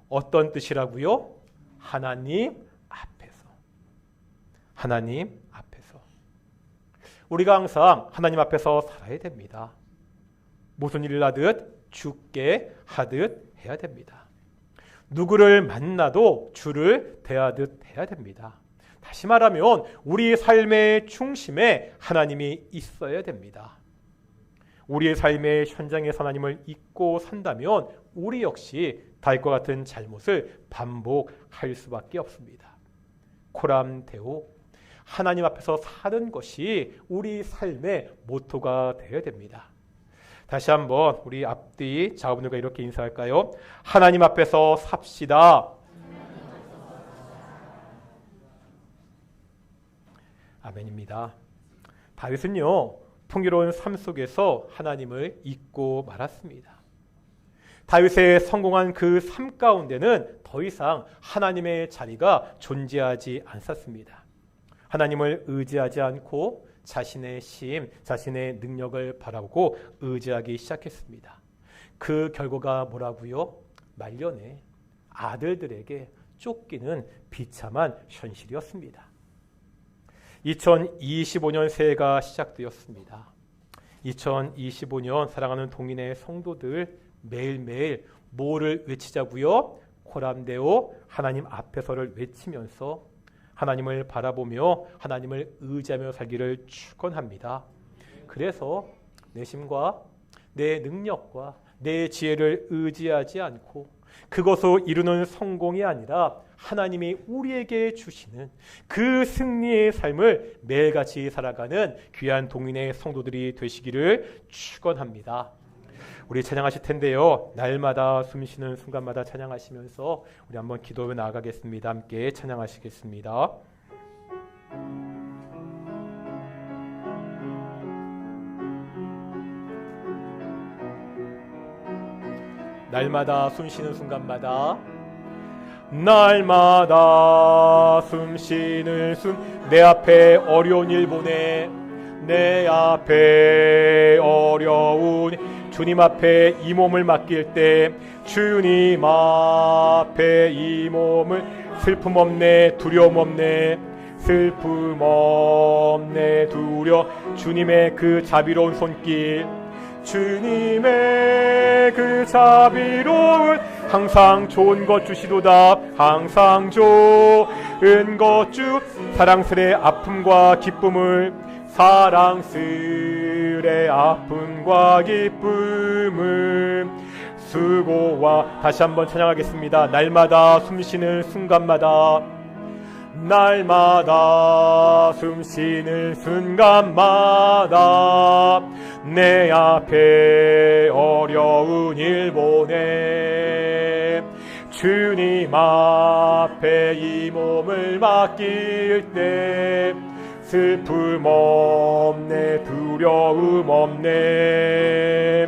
어떤 뜻이라고요? 하나님 앞에서. 하나님 앞에서. 우리가 항상 하나님 앞에서 살아야 됩니다. 무슨 일을 하듯 주께 하듯 해야 됩니다. 누구를 만나도 주를 대하듯 해야 됩니다. 다시 말하면 우리 삶의 중심에 하나님이 있어야 됩니다. 우리의 삶의 현장에서 하나님을 잊고 산다면 우리 역시 다윗과 같은 잘못을 반복할 수밖에 없습니다. 코람데오, 하나님 앞에서 사는 것이 우리 삶의 모토가 되어야 됩니다. 다시 한번 우리 앞뒤 자분들과 이렇게 인사할까요? 하나님 앞에서 삽시다. 아멘입니다. 다윗은요, 풍요로운 삶 속에서 하나님을 잊고 말았습니다. 다윗의 성공한 그 삶 가운데는 더 이상 하나님의 자리가 존재하지 않았습니다. 하나님을 의지하지 않고 자신의 힘, 자신의 능력을 바라보고 의지하기 시작했습니다. 그 결과가 뭐라고요? 말년에 아들들에게 쫓기는 비참한 현실이었습니다. 2025년 새해가 시작되었습니다. 2025년 사랑하는 동인의 성도들 매일매일 뭐를 외치자고요? 코람데오 하나님 앞에서를 외치면서 하나님을 바라보며 하나님을 의지하며 살기를 축원합니다. 그래서 내 힘과 내 능력과 내 지혜를 의지하지 않고 그것으로 이루는 성공이 아니라 하나님이 우리에게 주시는 그 승리의 삶을 매일같이 살아가는 귀한 동인의 성도들이 되시기를 축원합니다. 우리 찬양하실 텐데요. 날마다 숨쉬는 순간마다 찬양하시면서 우리 한번 기도에 나아가겠습니다. 함께 찬양하시겠습니다. 날마다 숨쉬는 순간마다 날마다 숨쉬는 내 앞에 어려운 일 보내 내 앞에 어려운 주님 앞에 이 몸을 맡길 때 주님 앞에 이 몸을 슬픔 없네 두려움 없네 슬픔 없네 주님의 그 자비로운 손길 주님의 그 자비로운 항상 좋은 것 주시도다. 항상 좋은 것 주 사랑스레 아픔과 기쁨을 사랑스레 아픔과 기쁨을 수고와 다시 한번 찬양하겠습니다. 날마다 숨쉬는 순간마다 날마다 숨쉬는 순간마다 내 앞에 어려운 일 보내 주님 앞에 이 몸을 맡길 때 슬픔 없네 두려움 없네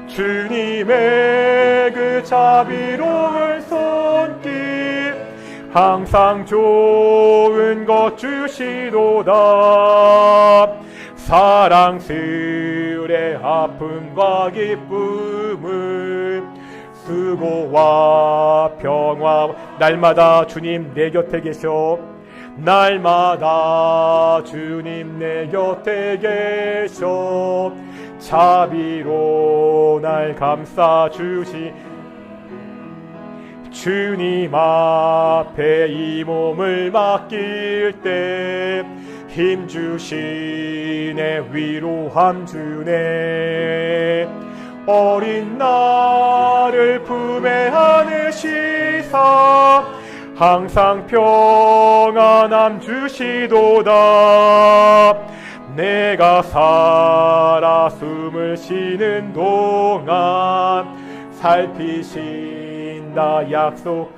주님의 그 자비로운 손길 항상 좋은 것 주시도다. 사랑스레 아픔과 기쁨을 수고와 평화 날마다 주님 내 곁에 계셔 날마다 주님 내 곁에 계셔 자비로 날 감싸주시 주님 앞에 이 몸을 맡길 때 힘주시네 위로함 주네 어린 나를 품에 안으시사 항상 평안함 주시도다 내가 살아 숨을 쉬는 동안 살피신다 약속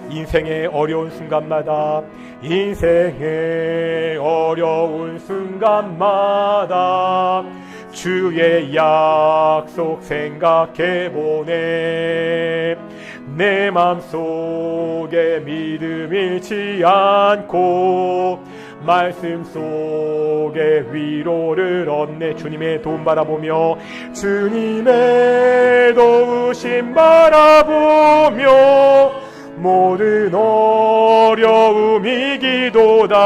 인생의 어려운 순간마다 인생의 어려운 순간마다 주의 약속 생각해보네 내 맘속에 믿음 잃지 않고 말씀 속에 위로를 얻네 주님의 도움 바라보며 주님의 도우심 바라보며 모든 어려움 이기도다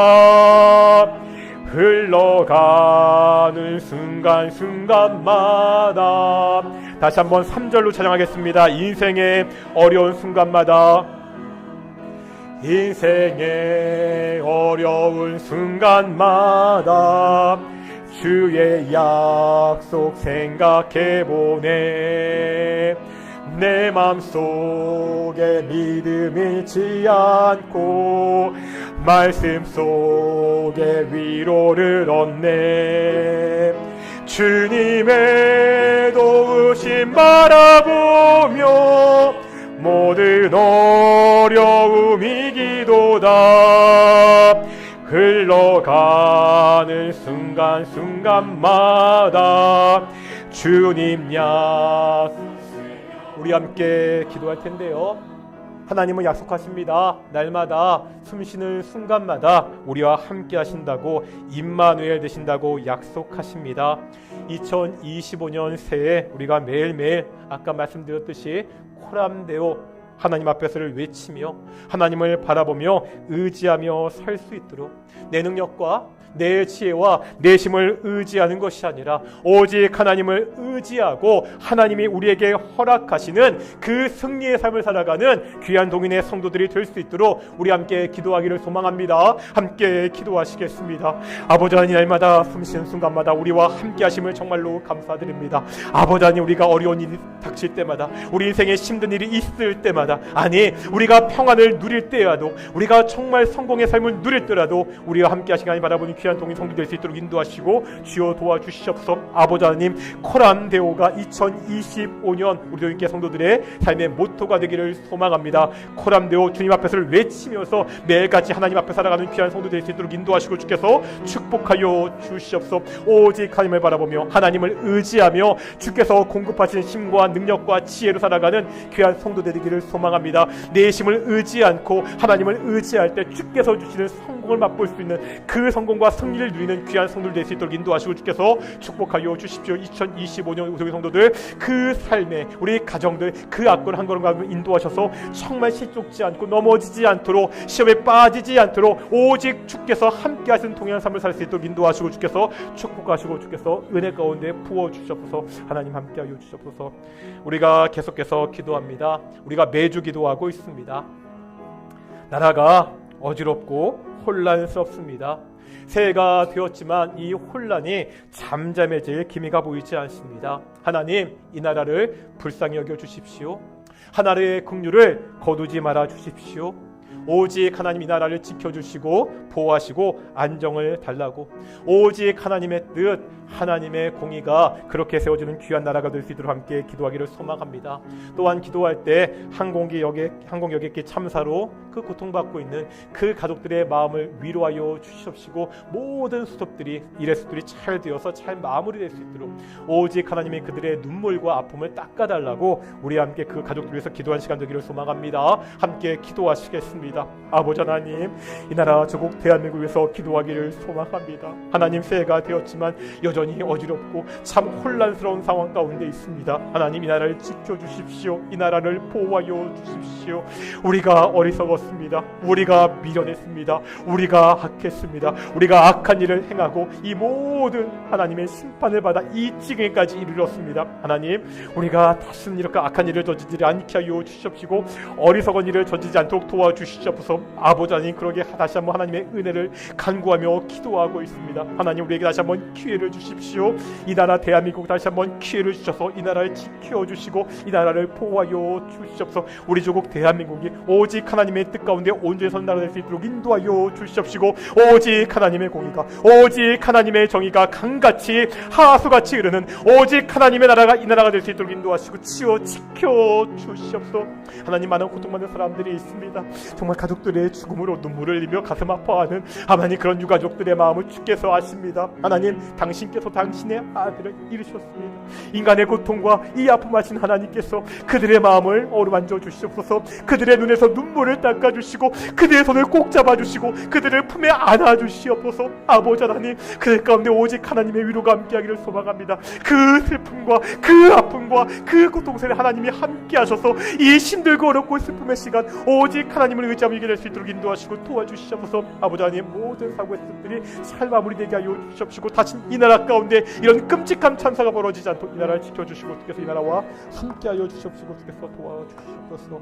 흘러가는 순간순간마다 다시 한번 3절로 찬양하겠습니다. 인생의 어려운 순간마다 인생의 어려운 순간마다 주의 약속 생각해보네 내 맘속에 믿음 잃지 않고 말씀 속에 위로를 얻네 주님의 도우심 바라보며 모든 어려움 이기도다 흘러가는 순간순간마다 주님 약 우리 함께 기도할 텐데요 하나님은 약속하십니다. 날마다 숨쉬는 순간마다 우리와 함께 하신다고 임마누엘 되신다고 약속하십니다. 2025년 새해 우리가 매일매일 아까 말씀드렸듯이 코람데오 하나님 앞에서를 외치며 하나님을 바라보며 의지하며 살 수 있도록 내 능력과 내 지혜와 내 힘을 의지하는 것이 아니라 오직 하나님을 의지하고 하나님이 우리에게 허락하시는 그 승리의 삶을 살아가는 귀한 동인의 성도들이 될 수 있도록 우리 함께 기도하기를 소망합니다. 함께 기도하시겠습니다. 아버지 하나님 날마다 숨쉬는 순간마다 우리와 함께 하심을 정말로 감사드립니다. 아버지 하나님 우리가 어려운 일이 닥칠 때마다 우리 인생에 힘든 일이 있을 때마다 아니 우리가 평안을 누릴 때라도 우리가 정말 성공의 삶을 누릴 때라도 우리와 함께 하시기 하나님 바라보니 귀한 동인 성도 될 수 있도록 인도하시고 주여 도와주시옵소서. 아버지 하나님 코람데오가 2025년 우리 교인께 성도들의 삶의 모토가 되기를 소망합니다. 코람데오 주님 앞에서를 외치면서 매일같이 하나님 앞에 살아가는 귀한 성도 될 수 있도록 인도하시고 주께서 축복하여 주시옵소서. 오직 하나님을 바라보며 하나님을 의지하며 주께서 공급하신 힘과 능력과 지혜로 살아가는 귀한 성도 되기를 소망합니다. 내 힘을 의지 않고 하나님을 의지할 때 주께서 주시는 성공을 맛볼 수 있는 그 성공과 승리를 누리는 귀한 성도들 될 수 있도록 인도하시고 주께서 축복하여 주십시오. 2025년 우리 성도들 그 삶에 우리 가정들 그 앞걸 한 걸음 가면 인도하셔서 정말 실족지 않고 넘어지지 않도록 시험에 빠지지 않도록 오직 주께서 함께 하시는 동일한 삶을 살 수 있도록 인도하시고 주께서 축복하시고 주께서 은혜 가운데 부어주시옵소서. 하나님 함께 하여 주시옵소서. 우리가 계속해서 기도합니다. 우리가 매일 매주 기도하고 있습니다. 나라가 어지럽고 혼란스럽습니다. 새해가 되었지만 이 혼란이 잠잠해질 기미가 보이지 않습니다. 하나님, 이 나라를 불쌍히 여겨 주십시오. 하나님의 긍휼을 거두지 말아 주십시오. 오직 하나님 이 나라를 지켜주시고 보호하시고 안정을 달라고, 오직 하나님의 뜻, 하나님의 공의가 그렇게 세워지는 귀한 나라가 될 수 있도록 함께 기도하기를 소망합니다. 또한 기도할 때 항공여객기 참사로 그 고통받고 있는 그 가족들의 마음을 위로하여 주시옵시고, 모든 수습들이 일회수들이 잘 되어서 잘 마무리될 수 있도록 오직 하나님이 그들의 눈물과 아픔을 닦아달라고 우리 함께 그 가족들 위해서 기도한 시간 되기를 소망합니다. 함께 기도하시겠습니다. 아버지 하나님, 이 나라 조국 대한민국 위해서 기도하기를 소망합니다. 하나님, 새해가 되었지만 여전히 어지럽고 참 혼란스러운 상황 가운데 있습니다. 하나님, 이 나라를 지켜주십시오. 이 나라를 보호하여 주십시오. 우리가 어리석었습니다. 우리가 미련했습니다. 우리가 악했습니다. 우리가 악한 일을 행하고 이 모든 하나님의 심판을 받아 이 지경까지 이르렀습니다. 하나님, 우리가 다시는 이렇게 악한 일을 저지르지 않게 하여 주십시오. 어리석은 일을 저지르지 않도록 도와주시옵소서. 아버지 하나님, 그러게 다시 한번 하나님의 은혜를 간구하며 기도하고 있습니다. 하나님, 우리에게 다시 한번 기회를 주십시오. 이 나라 대한민국 다시 한번 기회를 주셔서 이 나라를 지켜주시고 이 나라를 보호하여 주시옵소서. 우리 조국 대한민국이 오직 하나님의 뜻 가운데 온전히 선 나라 될 수 있도록 인도하여 주시옵시고, 오직 하나님의 공의가, 오직 하나님의 정의가 강같이 하수같이 흐르는 오직 하나님의 나라가 이 나라가 될 수 있도록 인도하시고 지켜주시옵소서. 하나님, 많은 고통받는 사람들이 있습니다. 정말 가족들의 죽음으로 눈물을 흘리며 가슴 아파하는 하나님, 그런 유가족들의 마음을 주께서 아십니다. 하나님, 당신께서 당신의 아들을 이루셨습니다. 인간의 고통과 이 아픔하신 하나님께서 그들의 마음을 어루만져 주시옵소서. 그들의 눈에서 눈물을 닦아주시고 그들의 손을 꼭 잡아주시고 그들을 품에 안아주시옵소서. 아버지 하나님, 그들 가운데 오직 하나님의 위로가 함께하기를 소망합니다. 그 슬픔과 그 아픔과 그 고통스레 하나님이 함께하셔서 이 힘들고 어렵고 슬픔의 시간 오직 하나님을 의지하며 이겨낼 수 있도록 인도하시고 도와주시옵소서. 아버지 하나님, 모든 사고의 뜻들이 잘 마무리되게 하여 주시옵시고 다시 이 나라 가운데 이런 끔찍한 참사가 벌어지지 않도록 이 나라를 지켜주시고 주께서 이 나라와 함께하여 주시옵시고 주께서 도와주시옵소서.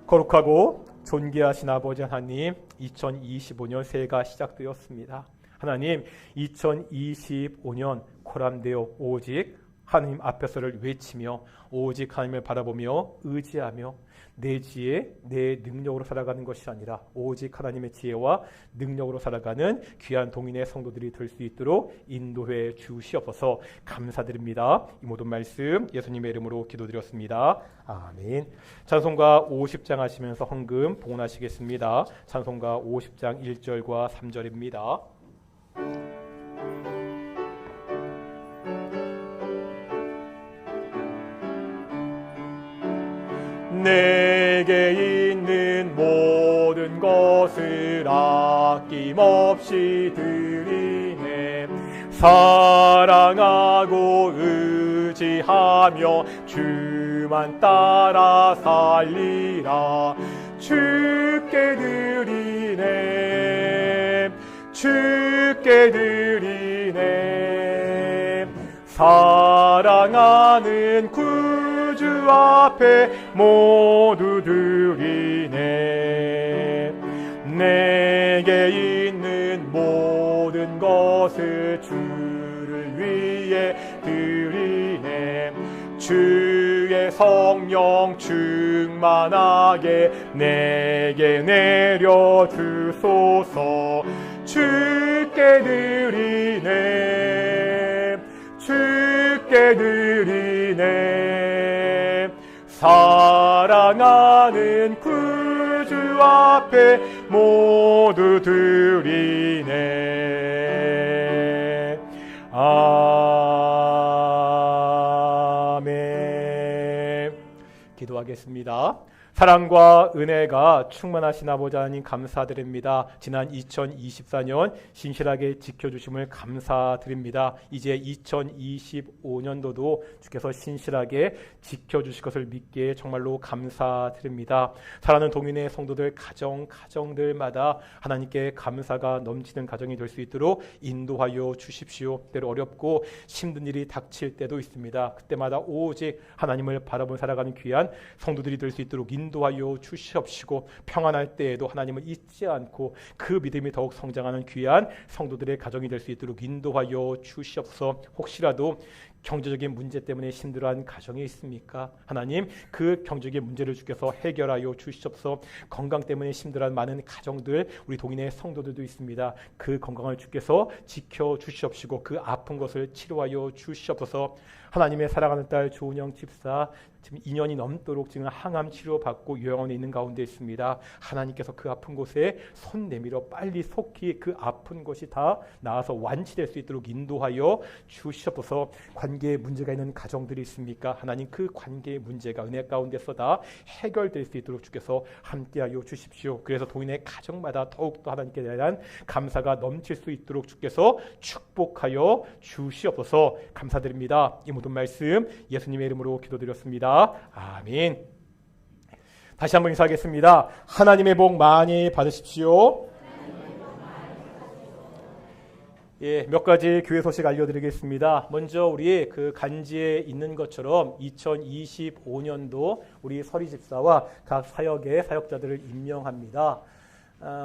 거룩하고 존귀하신 아버지 하나님, 2025년 새해가 시작되었습니다. 하나님, 2025년 코람되어 오직 하나님 앞에서를 외치며 오직 하나님을 바라보며 의지하며 내 지혜, 내 능력으로 살아가는 것이 아니라 오직 하나님의 지혜와 능력으로 살아가는 귀한 동인의 성도들이 될 수 있도록 인도해 주시옵소서. 감사드립니다. 이 모든 말씀 예수님의 이름으로 기도드렸습니다. 아멘. 찬송가 50장 하시면서 헌금 봉헌하시겠습니다. 찬송가 50장 1절과 3절입니다. 내게 있는 모든 것을 아낌없이 드리네. 사랑하고 의지하며 주만 따라 살리라. 주께 드리네. 주께 드리네. 사랑하는 구주 앞에 모두 드리네. 내게 있는 모든 것을 주를 위해 드리네. 주의 성령 충만하게 내게 내려주소서. 주께 드리네. 주께 드리네. 사랑하는 구주 앞에 모두 드리네. 아멘. 기도하겠습니다. 사랑과 은혜가 충만하신 아버지 하나님 감사드립니다. 지난 2024년 신실하게 지켜주심을 감사드립니다. 이제 2025년도도 주께서 신실하게 지켜주실 것을 믿기에 정말로 감사드립니다. 사랑하는 동인의 성도들 가정들마다 하나님께 감사가 넘치는 가정이 될 수 있도록 인도하여 주십시오. 때로 어렵고 힘든 일이 닥칠 때도 있습니다. 그때마다 오직 하나님을 바라보며 살아가는 귀한 성도들이 될 수 있도록 인도하여 주시옵시고, 평안할 때에도 하나님을 잊지 않고 그 믿음이 더욱 성장하는 귀한 성도들의 가정이 될 수 있도록 인도하여 주시옵소서. 혹시라도 경제적인 문제 때문에 힘들어하는 가정이 있습니까? 하나님, 그 경제적인 문제를 주께서 해결하여 주시옵소서. 건강 때문에 힘들어하는 많은 가정들, 우리 동인의 성도들도 있습니다. 그 건강을 주께서 지켜주시옵시고 그 아픈 것을 치료하여 주시옵소서. 하나님의 사랑하는 딸 조은영 집사, 지금 2년이 넘도록 지금 항암 치료받고 요양원에 있는 가운데 있습니다. 하나님께서 그 아픈 곳에 손 내밀어 빨리 속히 그 아픈 것이 다 나아서 완치될 수 있도록 인도하여 주시옵소서. 관계에 문제가 있는 가정들이 있습니까? 하나님, 그 관계의 문제가 은혜 가운데서 다 해결될 수 있도록 주께서 함께하여 주십시오. 그래서 동인의 가정마다 더욱더 하나님께 대한 감사가 넘칠 수 있도록 주께서 축복하여 주시옵소서. 감사드립니다. 이 모든 말씀 예수님의 이름으로 기도드렸습니다. 아멘. 다시 한번 인사하겠습니다. 하나님의 복 많이 받으십시오. 예, 몇 가지 교회 소식 알려드리겠습니다. 먼저 우리 그 간지에 있는 것처럼 2025년도 우리 서리 집사와 각 사역의 사역자들을 임명합니다.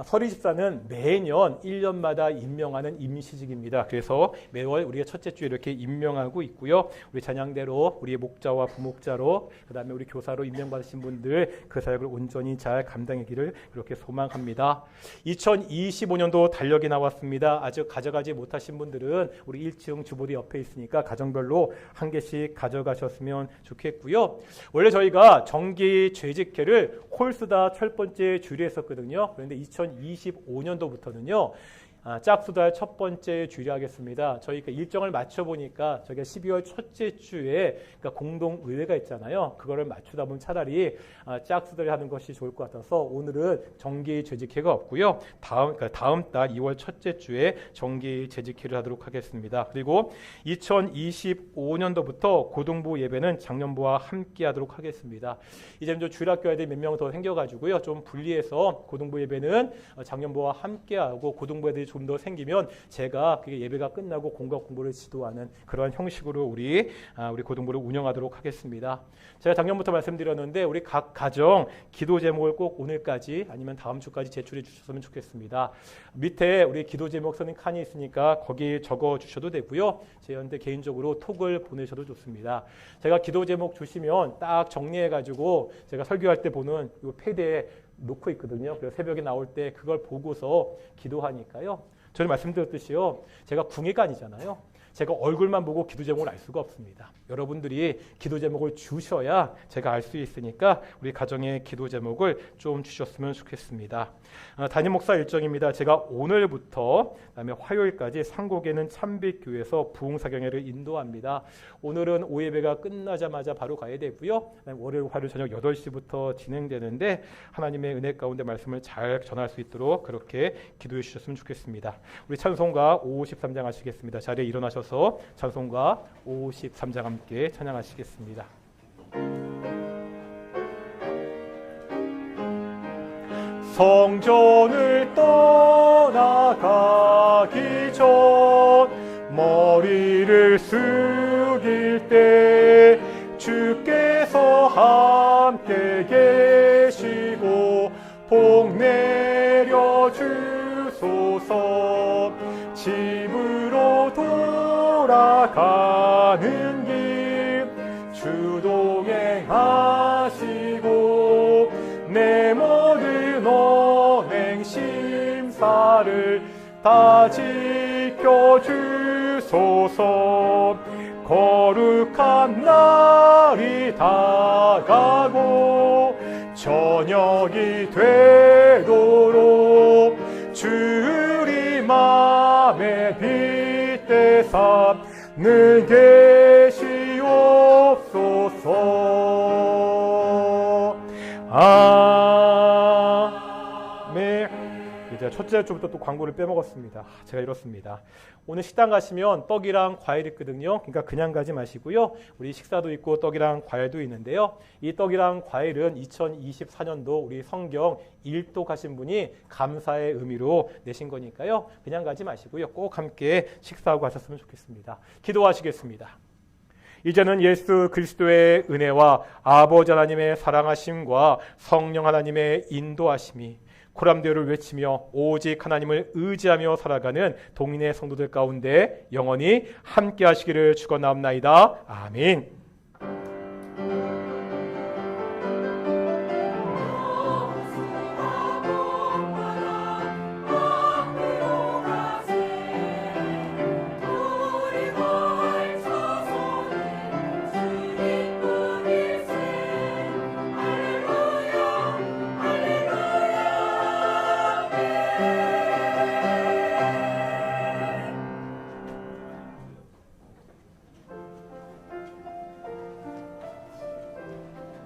서리 집사는 매년 1년마다 임명하는 임시직입니다. 그래서 매월 우리가 첫째 주에 이렇게 임명하고 있고요. 우리 찬양대로 우리의 목자와 부목자로, 그 다음에 우리 교사로 임명받으신 분들 그 사역을 온전히 잘 감당하기를 그렇게 소망합니다. 2025년도 달력이 나왔습니다. 아직 가져가지 못하신 분들은 우리 1층 주보리 옆에 있으니까 가정별로 한 개씩 가져가셨으면 좋겠고요. 원래 저희가 정기 재직회를 홀수다 첫 번째 주일에 했었거든요. 그런데 2025년도부터는요, 짝수달 첫 번째 주일에 하겠습니다. 저희 일정을 맞춰보니까 저희가 12월 첫째 주에 그러니까 공동의회가 있잖아요. 그거를 맞추다 보면 차라리 짝수달에 하는 것이 좋을 것 같아서 오늘은 정기 재직회가 없고요. 다음 달 2월 첫째 주에 정기 재직회를 하도록 하겠습니다. 그리고 2025년도부터 고등부 예배는 작년부와 함께 하도록 하겠습니다. 이제 좀 주일학교 애들이 몇 명 더 생겨가지고요. 좀 분리해서 고등부 예배는 작년부와 함께 하고 고등부 애들이 좀 더 생기면 제가 그게 예배가 끝나고 공과 공부를 지도하는 그러한 형식으로 우리 고등부를 운영하도록 하겠습니다. 제가 작년부터 말씀드렸는데 우리 각 가정 기도 제목을 꼭 오늘까지 아니면 다음 주까지 제출해 주셨으면 좋겠습니다. 밑에 우리 기도 제목 쓰는 칸이 있으니까 거기 적어 주셔도 되고요. 저희한테 개인적으로 톡을 보내셔도 좋습니다. 제가 기도 제목 주시면 딱 정리해 가지고 제가 설교할 때 보는 이 패드에 놓고 있거든요. 그래서 새벽에 나올 때 그걸 보고서 기도하니까요. 저는 말씀드렸듯이요. 제가 궁예가 아니잖아요. 제가 얼굴만 보고 기도 제목을 알 수가 없습니다. 여러분들이 기도 제목을 주셔야 제가 알 수 있으니까 우리 가정의 기도 제목을 좀 주셨으면 좋겠습니다. 담임 목사 일정입니다. 제가 오늘부터 그다음에 화요일까지 상곡에는 참빛교회에서 부흥사경회를 인도합니다. 오늘은 오예배가 끝나자마자 바로 가야 되고요. 월요일, 화요일 저녁 8시부터 진행되는데 하나님의 은혜 가운데 말씀을 잘 전할 수 있도록 그렇게 기도해 주셨으면 좋겠습니다. 우리 찬송가 53장 하시겠습니다. 자리에 일어나셔서 찬송가 53장 함께 찬양하시겠습니다. 성전을 떠나가기 전 머리를 숙일 때 주께서 함께 계시고 복 내려 주소서. 집으로 돌아가는 길 주동행하시고 내 모든 언행 심사를 다 지켜주소서. 거룩한 날이 다가고 저녁이 되도록 주리 맘에 빗대사 늘 계시옵소서. 아멘. 이제 첫째 주부터 또 광고를 빼먹었습니다. 제가 이렇습니다. 오늘 식당 가시면 떡이랑 과일 있거든요. 그러니까 그냥 가지 마시고요. 우리 식사도 있고 떡이랑 과일도 있는데요. 이 떡이랑 과일은 2024년도 우리 성경 일독하신 분이 감사의 의미로 내신 거니까요. 그냥 가지 마시고요. 꼭 함께 식사하고 가셨으면 좋겠습니다. 기도하시겠습니다. 이제는 예수 그리스도의 은혜와 아버지 하나님의 사랑하심과 성령 하나님의 인도하심이 코람데오를 외치며 오직 하나님을 의지하며 살아가는 동인의 성도들 가운데 영원히 함께 하시기를 축원하옵나이다. 아멘.